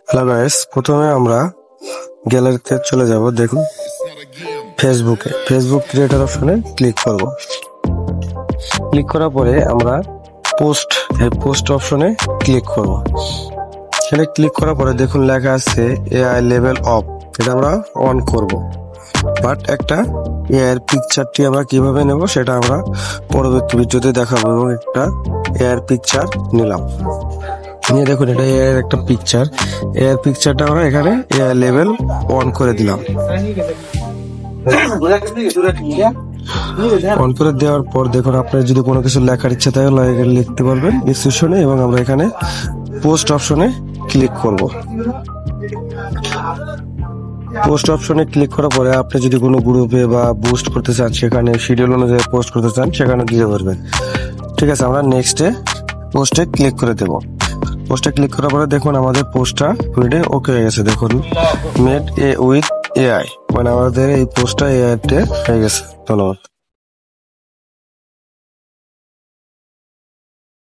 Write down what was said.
Hello guys, প্রথমে আমরা গ্যালারিতে চলে যাব। দেখুন ফেসবুক ক্রিয়েটর অপশনে ক্লিক করব। ক্লিক করার পরে আমরা পোস্ট অপশনে ক্লিক করব। এখানে ক্লিক করার পরে দেখুন লেখা আছে এআই লেভেল অফ, এটা আমরা অন করব। বাট একটা এআই পিকচারটি আমরা কিভাবে নেব সেটা আমরা পরবর্তী ভিডিওতে দেখাবো। এবং একটা এআই পিকচার নিলাম, নিয়ে দেখুন এটা এআই একটা পিকচার। এআই পিকচারটা আমরা এখানে এআই লেভেল অন করে দিলাম। অন করে দেওয়ার পর দেখুন আপনার যদি কোনো কিছু লেখার ইচ্ছা থাকে এখানে লিখতে পারবেন ডিসক্রিপশনে, এবং আমরা এখানে পোস্ট অপশনে ক্লিক করব। পোস্ট অপশনে ক্লিক করার পরে আপনি যদি কোনো গ্রুপে বা বুস্ট করতে চান, সেখানে শিডিউল অনুযায়ী পোস্ট করতে চান, সেখানে দিতে পারবেন। ঠিক আছে, আমরা নেক্সটে পোস্টে ক্লিক করে দেব। পোস্টে ক্লিক করার পরে দেখুন আমাদের পোস্টটা পুরোটা ওকে হয়ে গেছে। দেখুন মেড উইথ এআই, মানে আমাদের এই পোস্টটা এআই হয়ে গেছে। ধন্যবাদ।